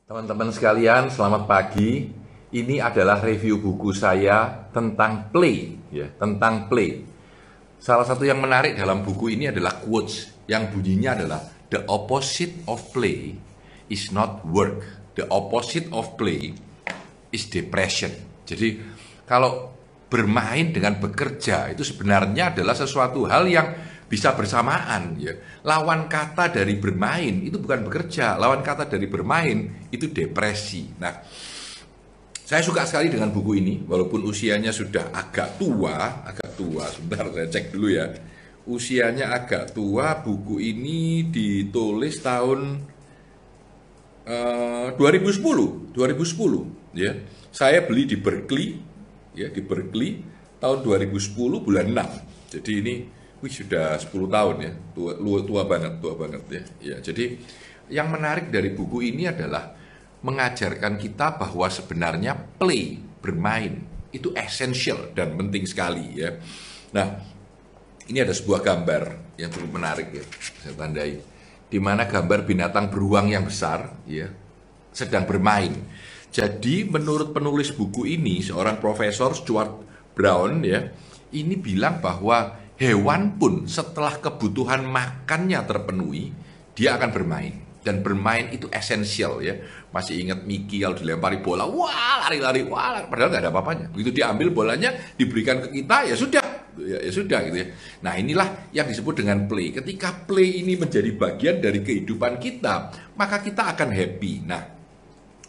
Teman-teman sekalian, selamat pagi. Ini adalah review buku saya tentang play, ya, tentang play. Salah satu yang menarik dalam buku ini adalah quotes yang bunyinya adalah the opposite of play is not work. The opposite of play is depression. Jadi kalau bermain dengan bekerja itu sebenarnya adalah sesuatu hal yang bisa bersamaan, ya. Lawan kata dari bermain itu bukan bekerja, lawan kata dari bermain itu depresi. Nah, saya suka sekali dengan buku ini, walaupun usianya sudah agak tua. Sebentar saya cek dulu ya. Usianya agak tua. Buku ini ditulis tahun 2010, ya. Saya beli di Berkeley, ya, di Berkeley tahun 2010 bulan 6. Jadi ini sudah 10 tahun ya, tua banget ya. Ya, jadi yang menarik dari buku ini adalah mengajarkan kita bahwa sebenarnya play, bermain itu essential dan penting sekali ya. Nah, ini ada sebuah gambar yang cukup menarik ya, saya tandai, di mana gambar binatang beruang yang besar ya sedang bermain. Jadi menurut penulis buku ini, seorang Profesor Stuart Brown ya, ini bilang bahwa hewan pun setelah kebutuhan makannya terpenuhi, dia akan bermain. Dan bermain itu esensial ya. Masih ingat Mickey kalau dilempari bola, wah lari-lari, wah, padahal nggak ada apa-apanya. Begitu diambil bolanya, diberikan ke kita, ya sudah, ya sudah gitu ya. Nah, inilah yang disebut dengan play. Ketika play ini menjadi bagian dari kehidupan kita, maka kita akan happy. Nah,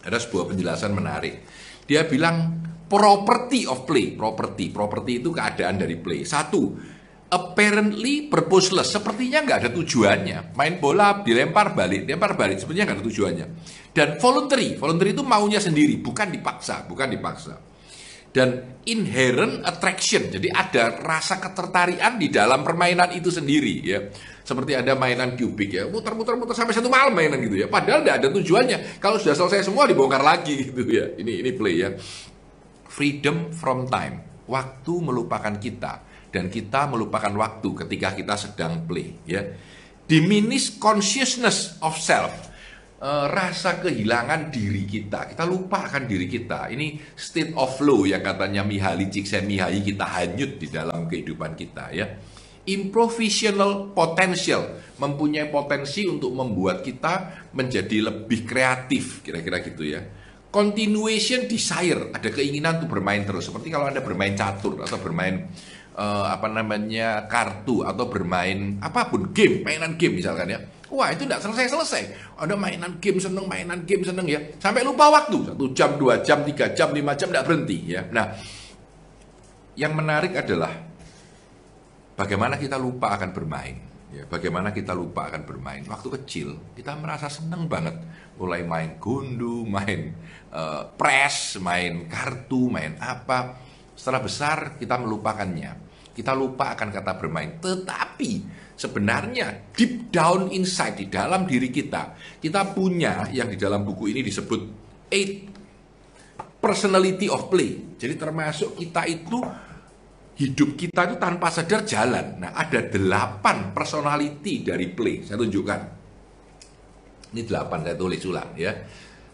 ada sebuah penjelasan menarik. Dia bilang property of play. Property itu keadaan dari play. Satu, apparently purposeless, sepertinya nggak ada tujuannya. Main bola, dilempar balik, sepertinya nggak ada tujuannya. Dan voluntary itu maunya sendiri, bukan dipaksa. Dan inherent attraction, jadi ada rasa ketertarikan di dalam permainan itu sendiri ya. Seperti ada mainan kubik ya, muter-muter sampai satu malam mainan gitu ya. Padahal nggak ada tujuannya. Kalau sudah selesai semua dibongkar lagi gitu ya. Ini play ya. Freedom from time, waktu melupakan kita. Dan kita melupakan waktu ketika kita sedang play ya. Diminish consciousness of self, rasa kehilangan diri kita lupa akan diri kita. Ini state of flow yang katanya Mihaly Csikszentmihalyi, kita hanyut di dalam kehidupan kita ya. Improvisational potential, mempunyai potensi untuk membuat kita menjadi lebih kreatif, kira-kira gitu ya. Continuation desire, ada keinginan untuk bermain terus. Seperti kalau Anda bermain catur atau bermain kartu atau bermain apapun, mainan game misalkan ya. Wah, itu tidak selesai. Ada mainan game seneng ya, sampai lupa waktu, 1 jam, 2 jam, 3 jam, 5 jam, tidak berhenti ya. Nah, yang menarik adalah bagaimana kita lupa akan bermain ya. Bagaimana kita lupa akan bermain. Waktu kecil kita merasa seneng banget, mulai main gundu, main press, main kartu, main apa. Setelah besar kita melupakannya. Kita lupa akan kata bermain. Tetapi sebenarnya deep down inside, di dalam diri kita punya yang di dalam buku ini disebut 8 personality of play. Jadi termasuk kita itu, hidup kita itu tanpa sadar jalan. Nah, ada 8 personality dari play. Saya tunjukkan. Ini 8, saya tulis ulang ya.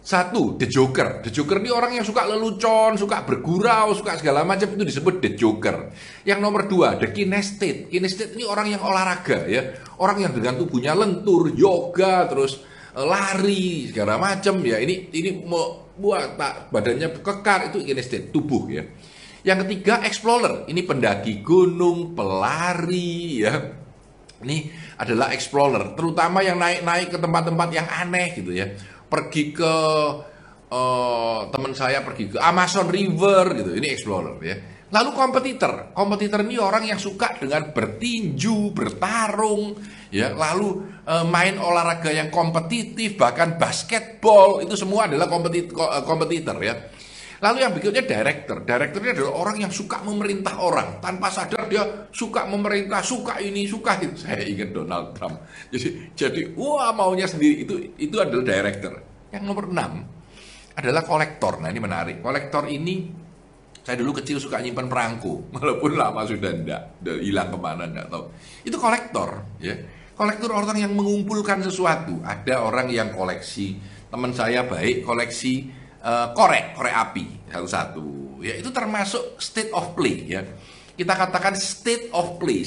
1, the joker. The joker ini orang yang suka lelucon, suka bergurau, suka segala macam, itu disebut the joker. Yang nomor 2, the kinesthete. Kinesthete ini orang yang olahraga ya. Orang yang dengan tubuhnya lentur, yoga, terus lari, segala macam ya. Ini mau buat badannya kekar, itu kinesthete, tubuh ya. Yang ketiga, explorer. Ini pendaki gunung, pelari ya. Ini adalah explorer, terutama yang naik-naik ke tempat-tempat yang aneh gitu ya. Pergi ke teman saya pergi ke Amazon River gitu, ini explorer ya. Lalu kompetitor ini orang yang suka dengan bertinju, bertarung ya, lalu main olahraga yang kompetitif, bahkan basketball, itu semua adalah kompetitor ya. Lalu yang berikutnya director ini adalah orang yang suka memerintah orang, tanpa sadar dia suka memerintah, suka ini, suka itu. Saya ingat Donald Trump. Jadi wah, maunya sendiri, itu adalah director. Yang nomor 6 adalah kolektor. Nah, ini menarik. Kolektor ini, saya dulu kecil suka nyimpan perangko, walaupun lama sudah hilang kemana enggak tahu. Itu kolektor ya. Kolektor orang yang mengumpulkan sesuatu. Ada orang yang koleksi teman saya baik koleksi korek api satu-satu. Ya itu termasuk state of play ya. Kita katakan state of play,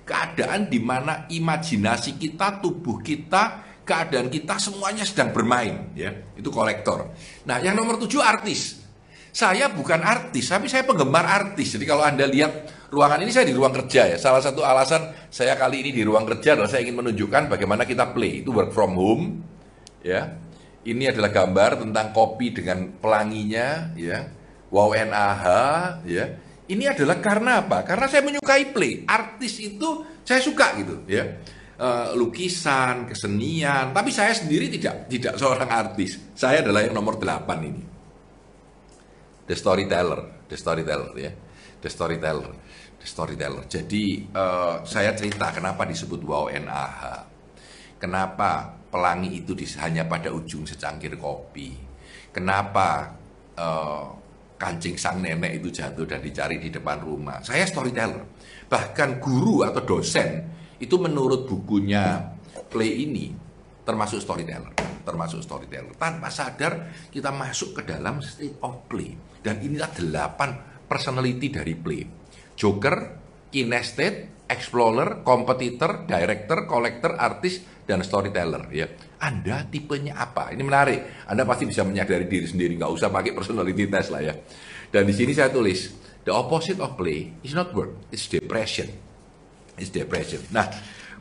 keadaan di mana imajinasi kita, tubuh kita, keadaan kita semuanya sedang bermain ya. Itu kolektor. Nah, yang nomor 7 artis. Saya bukan artis, tapi saya penggemar artis. Jadi kalau Anda lihat ruangan ini, saya di ruang kerja ya. Salah satu alasan saya kali ini di ruang kerja adalah saya ingin menunjukkan bagaimana kita play. Itu work from home ya. Ini adalah gambar tentang kopi dengan pelanginya ya. Wow NAH ya. Ini adalah karena apa? Karena saya menyukai play. Artis itu saya suka gitu ya. Lukisan, kesenian. Tapi saya sendiri tidak seorang artis. Saya adalah yang nomor 8 ini. The storyteller ya. The storyteller. Jadi saya cerita kenapa disebut wow NAH. Kenapa pelangi itu hanya pada ujung secangkir kopi. Kenapa kancing sang nenek itu jatuh dan dicari di depan rumah. Saya storyteller. Bahkan guru atau dosen itu menurut bukunya play ini termasuk storyteller. Tanpa sadar kita masuk ke dalam state of play. Dan inilah 8 personality dari play. Joker, kinesthetic, explorer, competitor, director, collector, artis, dan storyteller ya. Anda tipenya apa? Ini menarik. Anda pasti bisa menyadari diri sendiri, nggak usah pakai personality test lah ya. Dan di sini saya tulis, the opposite of play is not work, it's depression. Nah,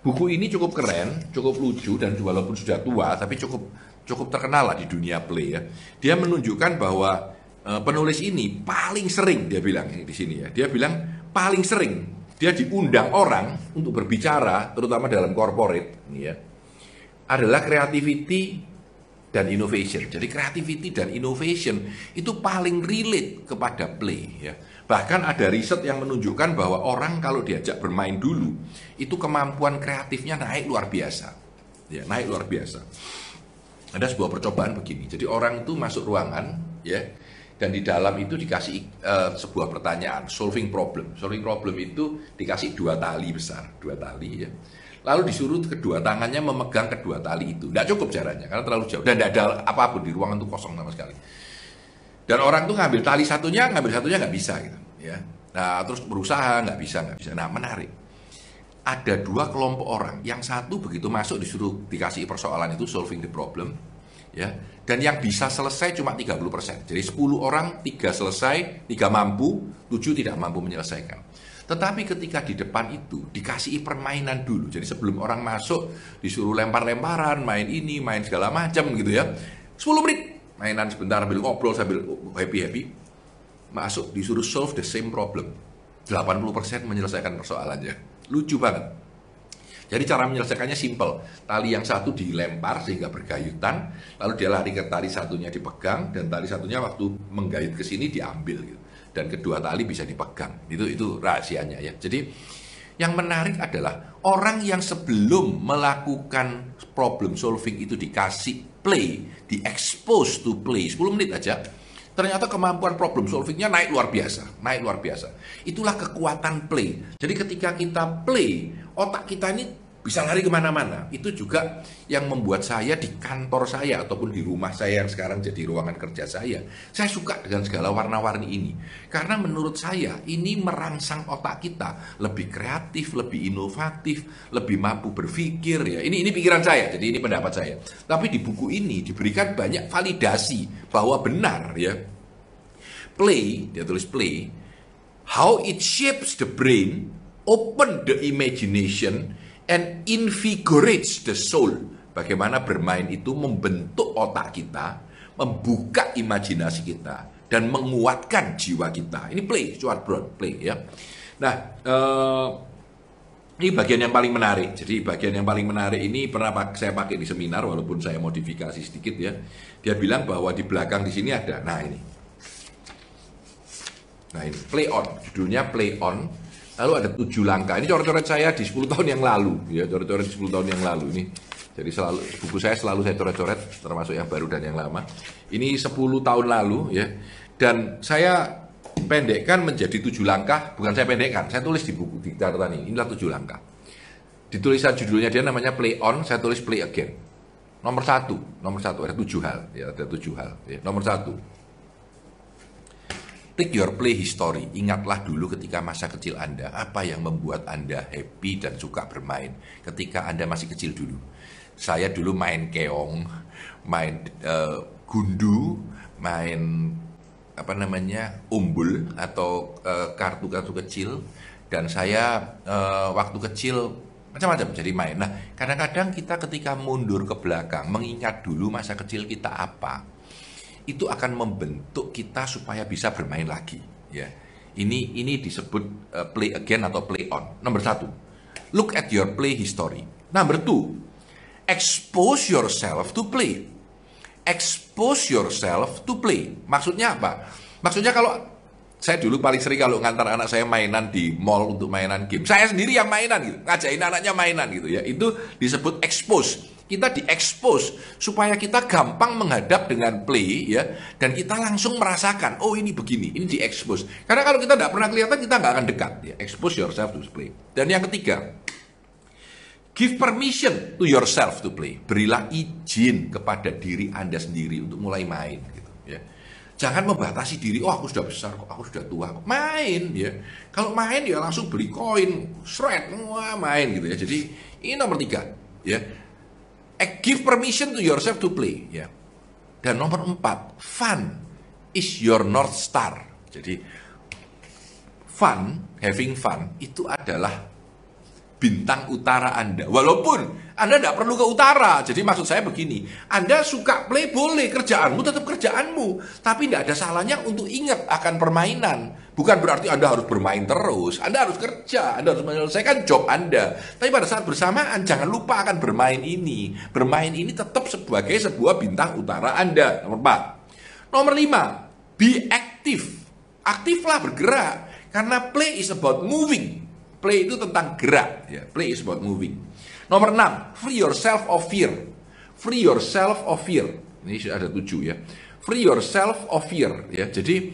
buku ini cukup keren, cukup lucu, dan walaupun sudah tua, tapi cukup terkenal lah di dunia play ya. Dia menunjukkan bahwa penulis ini paling sering, dia bilang di sini ya. Dia bilang paling sering dia diundang orang untuk berbicara, terutama dalam corporate ya, adalah creativity dan innovation. Jadi creativity dan innovation itu paling relate kepada play ya. Bahkan ada riset yang menunjukkan bahwa orang kalau diajak bermain dulu, itu kemampuan kreatifnya naik luar biasa. Ya, naik luar biasa. Ada sebuah percobaan begini. Jadi orang itu masuk ruangan ya, dan di dalam itu dikasih sebuah pertanyaan, solving problem. Solving problem itu dikasih 2 tali besar, 2 tali ya. Lalu disuruh kedua tangannya memegang kedua tali itu. Tidak cukup jaraknya karena terlalu jauh dan tidak ada apapun di ruangan itu, kosong sama sekali. Dan orang tuh ngambil tali satunya nggak bisa gitu ya. Nah, terus berusaha nggak bisa. Nah, menarik. Ada 2 kelompok orang. Yang satu begitu masuk dikasih persoalan itu, solving the problem ya. Dan yang bisa selesai cuma 30%. Jadi 10 orang, 3 selesai, 3 mampu, 7 tidak mampu menyelesaikan. Tetapi ketika di depan itu dikasih permainan dulu. Jadi sebelum orang masuk disuruh lempar-lemparan, main ini, main segala macam gitu ya. 10 menit mainan sebentar sambil ngobrol, sambil happy-happy. Masuk disuruh solve the same problem. 80% menyelesaikan persoalannya. Lucu banget. Jadi cara menyelesaikannya simple. Tali yang satu dilempar sehingga bergayutan, lalu dia lari ke tali satunya dipegang, dan tali satunya waktu menggayut ke sini diambil gitu. Dan kedua tali bisa dipegang. Itu rahasianya ya. Jadi yang menarik adalah orang yang sebelum melakukan problem solving itu dikasih play, di-expose to play 10 menit aja, ternyata kemampuan problem solvingnya naik luar biasa. Itulah kekuatan play. Jadi ketika kita play, otak kita ini bisa lari kemana-mana. Itu juga yang membuat saya di kantor saya ataupun di rumah saya yang sekarang jadi ruangan kerja saya suka dengan segala warna-warni ini. Karena menurut saya ini merangsang otak kita lebih kreatif, lebih inovatif, lebih mampu berpikir ya. Ini pikiran saya, jadi ini pendapat saya. Tapi di buku ini diberikan banyak validasi bahwa benar ya. Play, dia tulis play, how it shapes the brain, open the imagination, and invigorates the soul. Bagaimana bermain itu membentuk otak kita, membuka imajinasi kita, dan menguatkan jiwa kita. Ini play, Stuart Brown, play ya. Nah, ini bagian yang paling menarik. Jadi bagian yang paling menarik ini pernah saya pakai di seminar, walaupun saya modifikasi sedikit ya. Dia bilang bahwa di belakang di sini ada, nah ini play on, judulnya play on. Lalu ada 7 langkah. Ini coret-coret saya di 10 tahun yang lalu. Ya, coret-coret 10 tahun yang lalu ini. Jadi buku saya selalu saya coret-coret, termasuk yang baru dan yang lama. Ini 10 tahun lalu ya. Dan saya pendekkan menjadi 7 langkah. Bukan saya pendekkan, saya tulis di buku, di catatan ini. Inilah 7 langkah. Di tulisan judulnya dia namanya play on, saya tulis play again. Nomor satu ada 7 hal, ya ada 7 hal. Ya. Nomor satu, take your play history. Ingatlah dulu ketika masa kecil Anda, apa yang membuat Anda happy dan suka bermain ketika Anda masih kecil dulu. Saya dulu main keong, main gundu, main umbul atau kartu-kartu kecil, dan saya waktu kecil macam-macam jadi main. Nah, kadang-kadang kita ketika mundur ke belakang mengingat dulu masa kecil kita apa, itu akan membentuk kita supaya bisa bermain lagi, ya. Ini disebut play again atau play on. Nomor satu, look at your play history. Number two, expose yourself to play. Expose yourself to play. Maksudnya apa? Maksudnya kalau saya dulu paling sering kalau ngantar anak saya mainan di mall untuk mainan game, saya sendiri yang mainan gitu, ngajain anaknya mainan gitu ya. Itu disebut expose. Kita di-expose supaya kita gampang menghadap dengan play, ya, dan kita langsung merasakan, oh ini begini, ini di-expose. Karena kalau kita tidak pernah kelihatan, kita nggak akan dekat, ya. Expose yourself to play. Dan yang ketiga, give permission to yourself to play. Berilah izin kepada diri Anda sendiri untuk mulai main, gitu, ya. Jangan membatasi diri, oh aku sudah besar kok, aku sudah tua kok. Main, ya. Kalau main ya langsung beli koin, shred, wah main gitu ya. Jadi ini nomor 3, ya. Give permission to yourself to play, ya. Dan nomor 4, fun is your North Star. Jadi fun, having fun itu adalah bintang utara Anda. Walaupun Anda tidak perlu ke utara. Jadi maksud saya begini, Anda suka play boleh, kerjaanmu tetap kerjaanmu, tapi tidak ada salahnya untuk ingat akan permainan. Bukan berarti Anda harus bermain terus. Anda harus kerja, Anda harus menyelesaikan job Anda. Tapi pada saat bersamaan jangan lupa akan bermain ini. Bermain ini tetap sebagai sebuah bintang utara Anda. Nomor 4. Nomor 5, be active. Aktiflah, bergerak. Karena play is about moving. Play itu tentang gerak, ya. Play is about moving. Nomor 6, free yourself of fear. Free yourself of fear. Ini sudah ada 7, ya. Free yourself of fear, ya. Jadi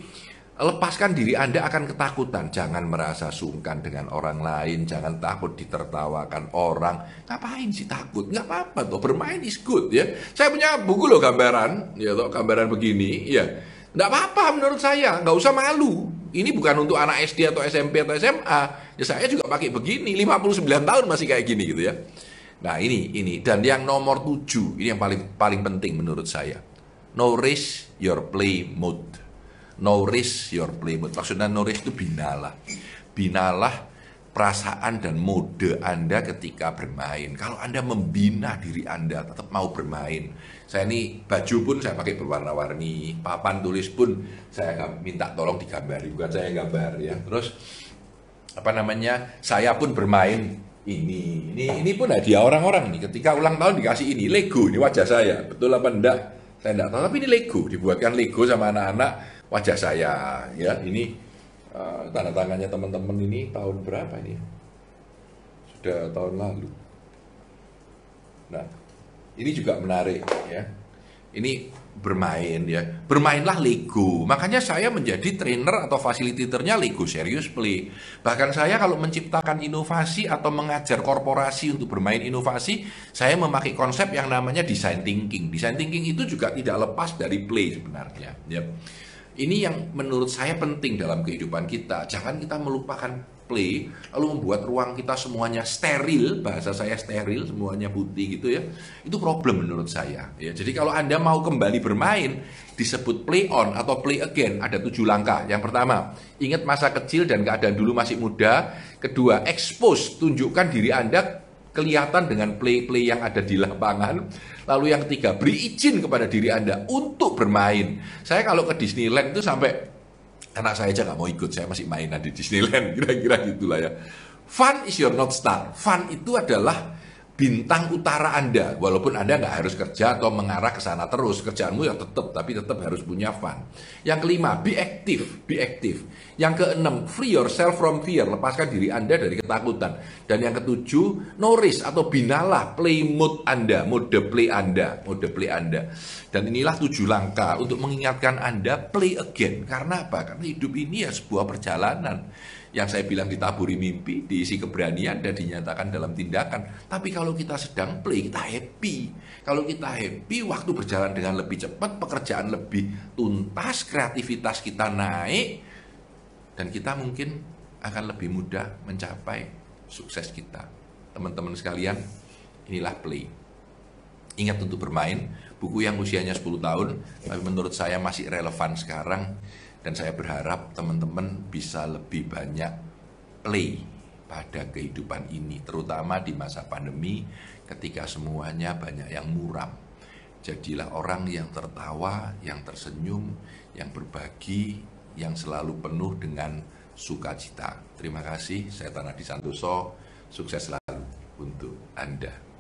lepaskan diri Anda akan ketakutan. Jangan merasa sungkan dengan orang lain. Jangan takut ditertawakan orang. Ngapain sih takut? Nggak apa-apa tuh. Bermain is good, ya. Saya punya buku loh gambaran, ya, toh, gambaran begini, ya. Nggak apa-apa menurut saya. Nggak usah malu. Ini bukan untuk anak SD atau SMP atau SMA. Ya saya juga pakai begini. 59 tahun masih kayak gini gitu ya. Nah ini. Dan yang nomor 7, ini yang paling penting menurut saya. Nourish your play mode. Nourish your play mode. Maksudnya nourish itu binalah. Binalah perasaan dan mode Anda ketika bermain. Kalau Anda membina diri Anda tetap mau bermain. Saya ini baju pun saya pakai berwarna-warni, papan tulis pun saya minta tolong digambari, bukan saya yang gambar, ya. Terus saya pun bermain ini pun hadiah orang-orang nih. Ketika ulang tahun dikasih ini Lego, ini wajah saya, betul apa enggak? Saya enggak tahu, tapi ini Lego, dibuatkan Lego sama anak-anak wajah saya, ya. Ini tanda tangannya teman-teman ini tahun berapa ini? Sudah tahun lalu. Nah, ini juga menarik, ya. Ini bermain, ya. Bermainlah Lego. Makanya saya menjadi trainer atau fasilitatornya Lego Serious Play. Bahkan saya kalau menciptakan inovasi atau mengajar korporasi untuk bermain inovasi, saya memakai konsep yang namanya design thinking. Design thinking itu juga tidak lepas dari play sebenarnya, ya. Ini yang menurut saya penting dalam kehidupan kita. Jangan kita melupakan play, lalu membuat ruang kita semuanya steril, bahasa saya steril, semuanya putih gitu ya. Itu problem menurut saya. Ya, jadi kalau Anda mau kembali bermain, disebut play on atau play again, ada 7 langkah. Yang pertama, ingat masa kecil dan keadaan dulu masih muda. Kedua, expose, tunjukkan diri Anda kelihatan dengan play-play yang ada di lapangan. Lalu yang ketiga, beri izin kepada diri Anda untuk bermain. Saya kalau ke Disneyland itu sampai anak saya aja nggak mau ikut, saya masih mainan di Disneyland, kira-kira gitulah ya. Fun is your North Star. Fun itu adalah bintang utara Anda. Walaupun Anda nggak harus kerja atau mengarah ke sana terus, kerjaanmu ya tetap, tapi tetap harus punya fun. Yang kelima, be active, be active. Yang keenam, free yourself from fear, lepaskan diri Anda dari ketakutan. Dan yang ketujuh, nourish atau binalah play mode Anda, mode play Anda, mode play Anda. Dan inilah 7 langkah untuk mengingatkan Anda play again. Karena apa? Karena hidup ini ya sebuah perjalanan. Yang saya bilang ditaburi mimpi, diisi keberanian, dan dinyatakan dalam tindakan. Tapi kalau kita sedang play, kita happy. Kalau kita happy, waktu berjalan dengan lebih cepat, pekerjaan lebih tuntas, kreativitas kita naik, dan kita mungkin akan lebih mudah mencapai sukses kita. Teman-teman sekalian, inilah play. Ingat untuk bermain, buku yang usianya 10 tahun, tapi menurut saya masih relevan sekarang. Dan saya berharap teman-teman bisa lebih banyak play pada kehidupan ini, terutama di masa pandemi ketika semuanya banyak yang muram. Jadilah orang yang tertawa, yang tersenyum, yang berbagi, yang selalu penuh dengan sukacita. Terima kasih, saya Tanadi Santoso, sukses selalu untuk Anda.